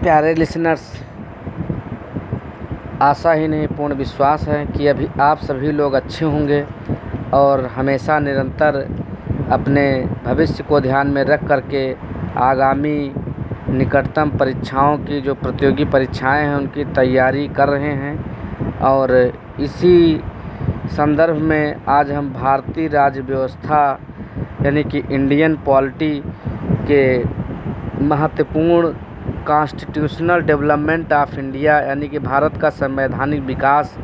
प्यारे लिसनर्स, आशा ही नहीं पूर्ण विश्वास है कि अभी आप सभी लोग अच्छे होंगे और हमेशा निरंतर अपने भविष्य को ध्यान में रख करके आगामी निकटतम परीक्षाओं की जो प्रतियोगी परीक्षाएं हैं उनकी तैयारी कर रहे हैं। और इसी संदर्भ में आज हम भारतीय राज्य व्यवस्था यानी कि इंडियन पॉलिटी के महत्वपूर्ण कॉन्स्टिट्यूशनल डेवलपमेंट ऑफ इंडिया यानी कि भारत का संवैधानिक विकास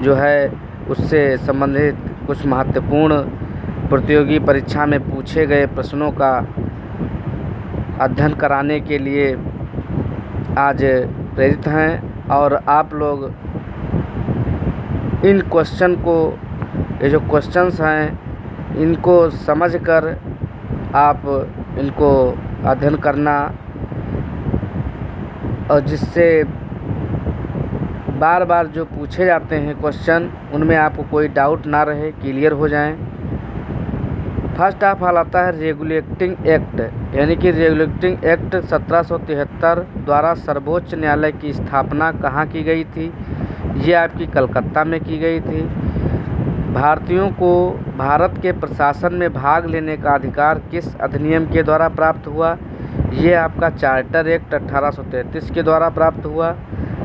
जो है उससे संबंधित कुछ महत्वपूर्ण प्रतियोगी परीक्षा में पूछे गए प्रश्नों का अध्ययन कराने के लिए आज प्रेरित हैं। और आप लोग इन क्वेश्चन को, ये जो क्वेश्चंस हैं इनको समझकर आप इनको अध्ययन करना, और जिससे बार बार जो पूछे जाते हैं क्वेश्चन उनमें आपको कोई डाउट ना रहे, क्लियर हो जाएं। फर्स्ट ऑफ ऑल आता है रेगुलेटिंग एक्ट, यानी कि रेगुलेटिंग एक्ट 1773 द्वारा सर्वोच्च न्यायालय की स्थापना कहाँ की गई थी? ये आपकी कलकत्ता में की गई थी। भारतीयों को भारत के प्रशासन में भाग लेने का अधिकार किस अधिनियम के द्वारा प्राप्त हुआ? ये आपका चार्टर एक्ट 1833 के द्वारा प्राप्त हुआ।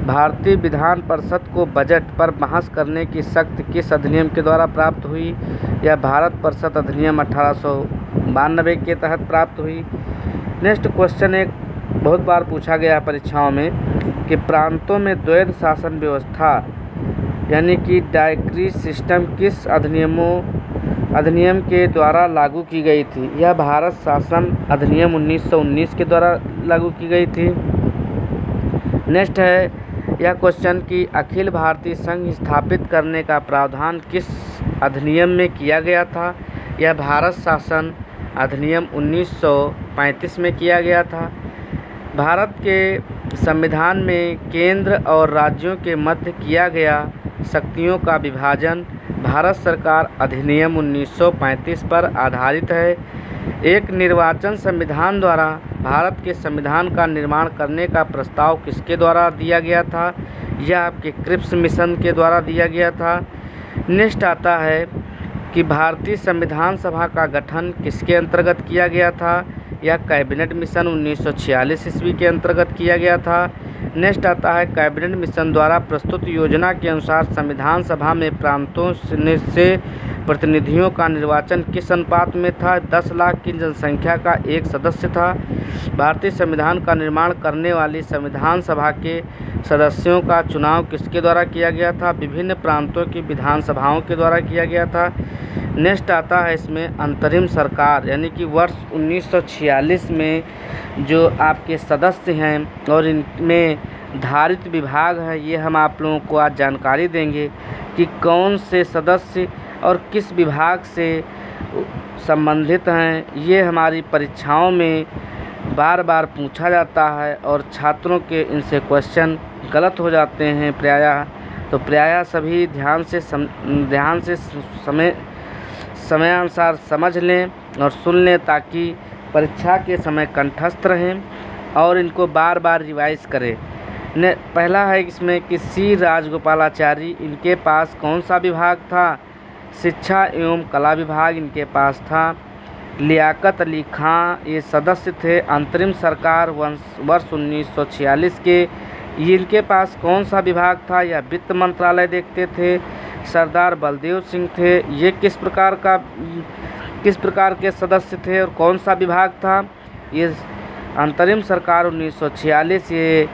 भारतीय विधान परिषद को बजट पर बहस करने की शक्ति किस अधिनियम के द्वारा प्राप्त हुई? यह भारत परिषद अधिनियम 1892 के तहत प्राप्त हुई। नेक्स्ट क्वेश्चन एक बहुत बार पूछा गया परीक्षाओं में कि प्रांतों में द्वैध शासन व्यवस्था यानी कि डायक्री सिस्टम किस अधिनियम के द्वारा लागू की गई थी? यह भारत शासन अधिनियम 1919 के द्वारा लागू की गई थी। नेक्स्ट है यह क्वेश्चन कि अखिल भारतीय संघ स्थापित करने का प्रावधान किस अधिनियम में किया गया था? यह भारत शासन अधिनियम 1935 में किया गया था। भारत के संविधान में केंद्र और राज्यों के मध्य किया गया शक्तियों का विभाजन भारत सरकार अधिनियम 1935 पर आधारित है। एक निर्वाचन संविधान द्वारा भारत के संविधान का निर्माण करने का प्रस्ताव किसके द्वारा दिया गया था? यह आपके क्रिप्स मिशन के द्वारा दिया गया था। नेक्स्ट आता है कि भारतीय संविधान सभा का गठन किसके अंतर्गत किया गया था? यह कैबिनेट मिशन 1946 ईस्वी के अंतर्गत किया गया था। नेक्स्ट आता है कैबिनेट मिशन द्वारा प्रस्तुत योजना के अनुसार संविधान सभा में प्रांतों से प्रतिनिधियों का निर्वाचन किस अनुपात में था? 10 लाख की जनसंख्या का एक सदस्य था। भारतीय संविधान का निर्माण करने वाली संविधान सभा के सदस्यों का चुनाव किसके द्वारा किया गया था? विभिन्न प्रांतों की विधानसभाओं के द्वारा किया गया था। नेक्स्ट आता है इसमें अंतरिम सरकार यानी कि वर्ष 1946 में जो आपके सदस्य हैं और इनमें धारित विभाग है, ये हम आप लोगों को आज जानकारी देंगे कि कौन से सदस्य और किस विभाग से संबंधित हैं। ये हमारी परीक्षाओं में बार बार पूछा जाता है और छात्रों के इनसे क्वेश्चन गलत हो जाते हैं प्रायः। तो प्रायः सभी ध्यान से समयानुसार समझ लें और सुन लें ताकि परीक्षा के समय कंठस्थ रहें और इनको बार बार रिवाइज करें। पहला है इसमें कि सी राजगोपालाचारी, इनके पास कौन सा विभाग था? शिक्षा एवं कला विभाग इनके पास था। लियाकत अली खां ये सदस्य थे अंतरिम सरकार वर्ष 1946 के। इनके पास कौन सा विभाग था? यह वित्त मंत्रालय देखते थे। सरदार बलदेव सिंह थे, ये किस प्रकार के सदस्य थे और कौन सा विभाग था? ये अंतरिम सरकार 1946 ये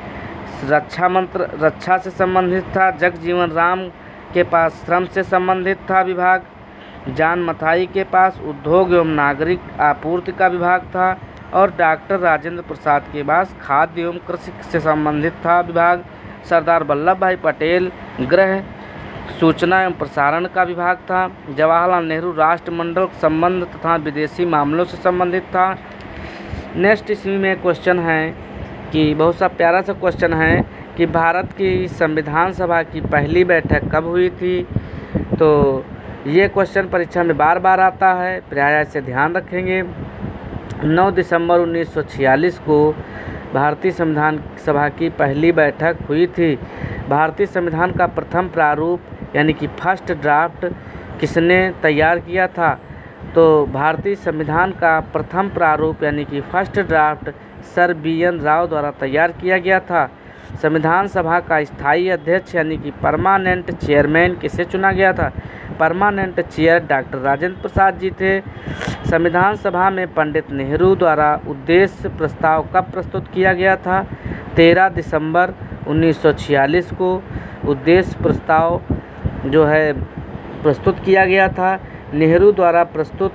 रक्षा से संबंधित था। जगजीवन राम के पास श्रम से संबंधित था विभाग। जान मथाई के पास उद्योग एवं नागरिक आपूर्ति का विभाग था। और डॉक्टर राजेंद्र प्रसाद के पास खाद्य एवं कृषि से संबंधित था विभाग। सरदार वल्लभ भाई पटेल गृह सूचना एवं प्रसारण का विभाग था। जवाहरलाल नेहरू राष्ट्रमंडल संबंध तथा विदेशी मामलों से संबंधित था। नेक्स्ट इसमें में क्वेश्चन है कि बहुत सा प्यारा सा क्वेश्चन है कि भारत की संविधान सभा की पहली बैठक कब हुई थी? तो ये क्वेश्चन परीक्षा में बार बार आता है, प्रायः इसे ध्यान रखेंगे। 9 दिसंबर 1946 को भारतीय संविधान सभा की पहली बैठक हुई थी? भारतीय संविधान का प्रथम प्रारूप यानी कि फर्स्ट ड्राफ्ट किसने तैयार किया था? तो भारतीय संविधान का प्रथम प्रारूप यानी कि first draft sir BN Rao द्वारा तैयार किया गया था। संविधान सभा का स्थायी अध्यक्ष यानी कि परमानेंट चेयरमैन किसे चुना गया था? Permanent chair doctor Rajendra Prasad ji थे। संविधान सभा में पंडित नेहरू द्वारा उद्देश्य प्रस्ताव कब प्रस्तुत किया गया था? 13 दिसंबर 1946 को उद्देश्य प्रस्ताव जो है प्रस्तुत किया गया था। नेहरू द्वारा प्रस्तुत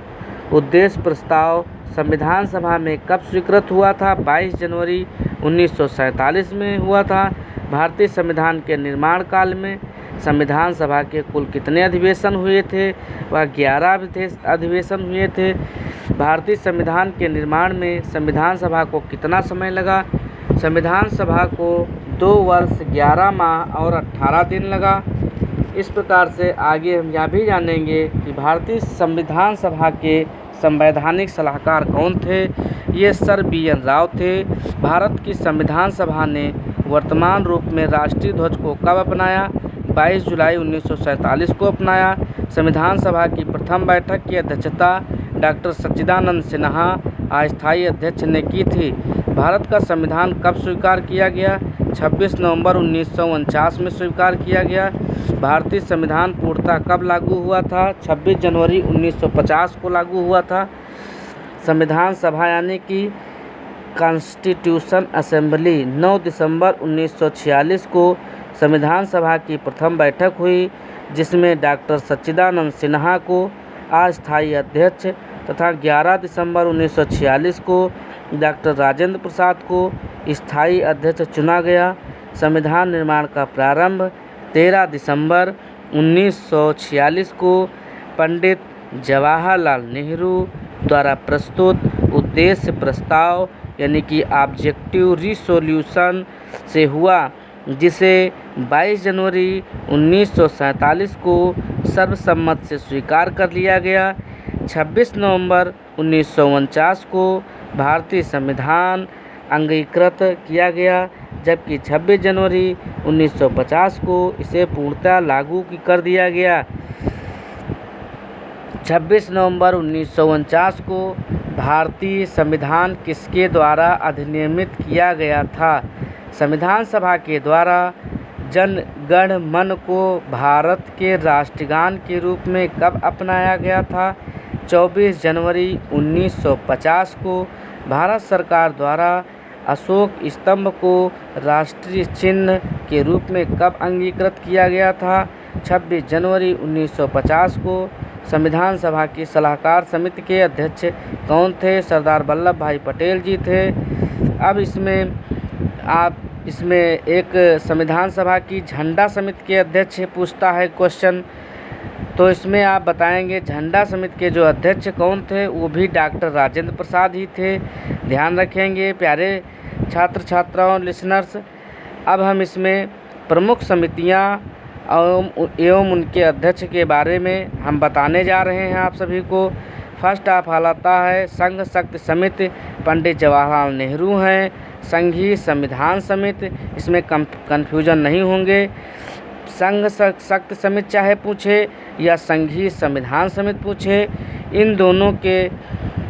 उद्देश्य प्रस्ताव संविधान सभा में कब स्वीकृत हुआ था? 22 जनवरी 1947 में हुआ था। भारतीय संविधान के निर्माण काल में संविधान सभा के कुल कितने अधिवेशन हुए थे? वह 11 अधिवेशन हुए थे। भारतीय संविधान के निर्माण में संविधान सभा को कितना समय लगा? संविधान सभा को 2 वर्ष 11 माह और 18 दिन लगा। इस प्रकार से आगे हम यह भी जानेंगे कि भारतीय संविधान सभा के संवैधानिक सलाहकार कौन थे? ये सर BN राव थे। भारत की संविधान सभा ने वर्तमान रूप में राष्ट्रीय ध्वज को कब अपनाया? 22 जुलाई 1947 को अपनाया। संविधान सभा की प्रथम बैठक की अध्यक्षता डॉक्टर सच्चिदानंद सिन्हा अस्थायी अध्यक्ष ने की थी। भारत का संविधान कब स्वीकार किया गया? 26 नवंबर 1949 में स्वीकार किया गया। भारतीय संविधान पूर्णतः कब लागू हुआ था? 26 जनवरी 1950 को लागू हुआ था। संविधान सभा यानी कि कॉन्स्टिट्यूशन असेंबली 9 दिसंबर 1946 को संविधान सभा की प्रथम बैठक हुई, जिसमें डॉक्टर सच्चिदानंद सिन्हा को अस्थायी अध्यक्ष तथा 11 दिसंबर 1946 को डॉक्टर राजेंद्र प्रसाद को स्थायी अध्यक्ष चुना गया। संविधान निर्माण का प्रारंभ 13 दिसंबर 1946 को पंडित जवाहरलाल नेहरू द्वारा प्रस्तुत उद्देश्य प्रस्ताव यानी कि ऑब्जेक्टिव रिसोल्यूशन से हुआ, जिसे 22 जनवरी 1947 को सर्वसम्मत से स्वीकार कर लिया गया। 26 नवंबर 1949 को भारतीय संविधान अंगीकृत किया गया, जबकि 26 जनवरी 1950 को इसे पूर्णतः लागू कर दिया गया। 26 नवंबर 1949 को भारतीय संविधान किसके द्वारा अधिनियमित किया गया था? संविधान सभा के द्वारा जन गण मन को भारत के राष्ट्रगान के रूप में कब अपनाया गया था? 24 जनवरी 1950 को भारत सरकार द्वारा अशोक स्तंभ को राष्ट्रीय चिन्ह के रूप में कब अंगीकृत किया गया था? 26 जनवरी 1950 को। संविधान सभा की सलाहकार समिति के अध्यक्ष कौन थे? सरदार वल्लभ भाई पटेल जी थे। अब इसमें एक संविधान सभा की झंडा समिति के अध्यक्ष पूछता है क्वेश्चन, तो इसमें आप बताएंगे झंडा समिति के जो अध्यक्ष कौन थे? वो भी डॉक्टर राजेंद्र प्रसाद ही थे। ध्यान रखेंगे प्यारे छात्र छात्राओं लिसनर्स। अब हम इसमें प्रमुख समितियां एवं उनके अध्यक्ष के बारे में हम बताने जा रहे हैं आप सभी को। फर्स्ट ऑफ ऑल आता है संघ शक्ति समिति, पंडित जवाहरलाल नेहरू हैं। संघीय संविधान समिति, इसमें कन्फ्यूजन नहीं होंगे। संघ शक्ति समिति चाहे पूछे या संघीय संविधान समिति पूछे, इन दोनों के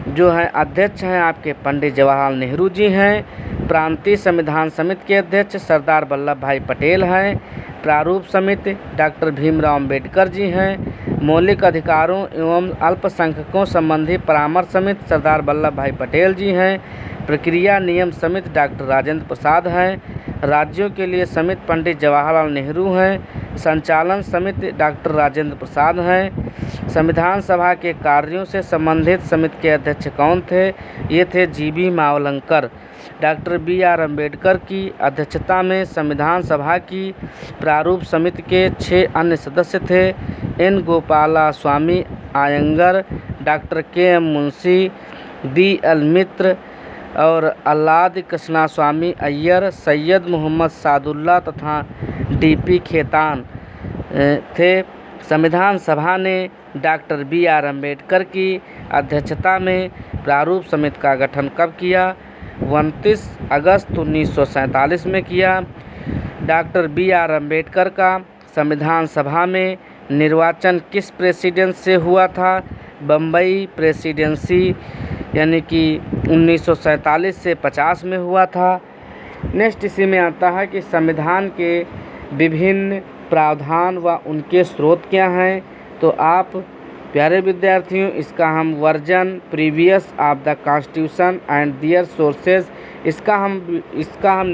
जो हैं अध्यक्ष हैं आपके पंडित जवाहरलाल नेहरू जी हैं। प्रांतीय संविधान समिति के अध्यक्ष सरदार वल्लभ भाई पटेल हैं। प्रारूप समिति डॉक्टर भीमराव अंबेडकर जी हैं। मौलिक अधिकारों एवं अल्पसंख्यकों संबंधी परामर्श समिति सरदार वल्लभ भाई पटेल जी हैं। प्रक्रिया नियम समिति डॉक्टर राजेंद्र प्रसाद हैं। राज्यों के लिए समिति पंडित जवाहरलाल नेहरू हैं। संचालन समिति डॉक्टर राजेंद्र प्रसाद हैं। संविधान सभा के कार्यों से संबंधित समिति के अध्यक्ष कौन थे? ये थे GB Mavalankar. Doctor BR Ambedkar की अध्यक्षता में संविधान सभा की प्रारूप समिति के 6 अन्य सदस्य थे। N Gopalaswami Ayyangar, doctor KM Munshi, DL Mitra और अल्लाद कृष्णास्वामी अय्यर, सैयद मोहम्मद सादुल्ला तथा DP खेतान थे। संविधान सभा ने डॉक्टर BR अम्बेडकर की अध्यक्षता में प्रारूप समिति का गठन कब किया? 29 अगस्त 1947 में किया। डॉक्टर BR अम्बेडकर का संविधान सभा में निर्वाचन किस प्रेसिडेंट से हुआ था? बम्बई प्रेसिडेंसी यानी कि 1947 से 50 में हुआ था। नेक्स्ट इसी में आता है कि संविधान के विभिन्न प्रावधान व उनके स्रोत क्या हैं। तो आप प्यारे विद्यार्थियों, इसका हम version previous of the constitution and their sources इसका हम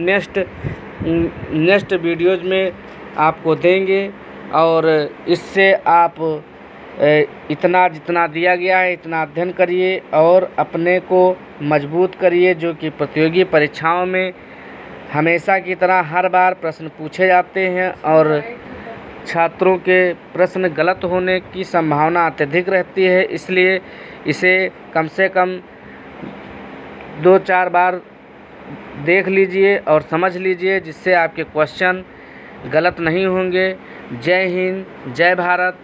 नेक्स्ट वीडियोज़ में आपको देंगे। और इससे आप इतना जितना दिया गया है इतना अध्ययन करिए और अपने को मजबूत करिए, जो कि प्रतियोगी परीक्षाओं में हमेशा की तरह हर बार प्रश्न पूछे जाते हैं और छात्रों के प्रश्न गलत होने की संभावना अत्यधिक रहती है। इसलिए इसे कम से कम 2-4 बार देख लीजिए और समझ लीजिए, जिससे आपके क्वेश्चन गलत नहीं होंगे। जय हिंद, जय भारत।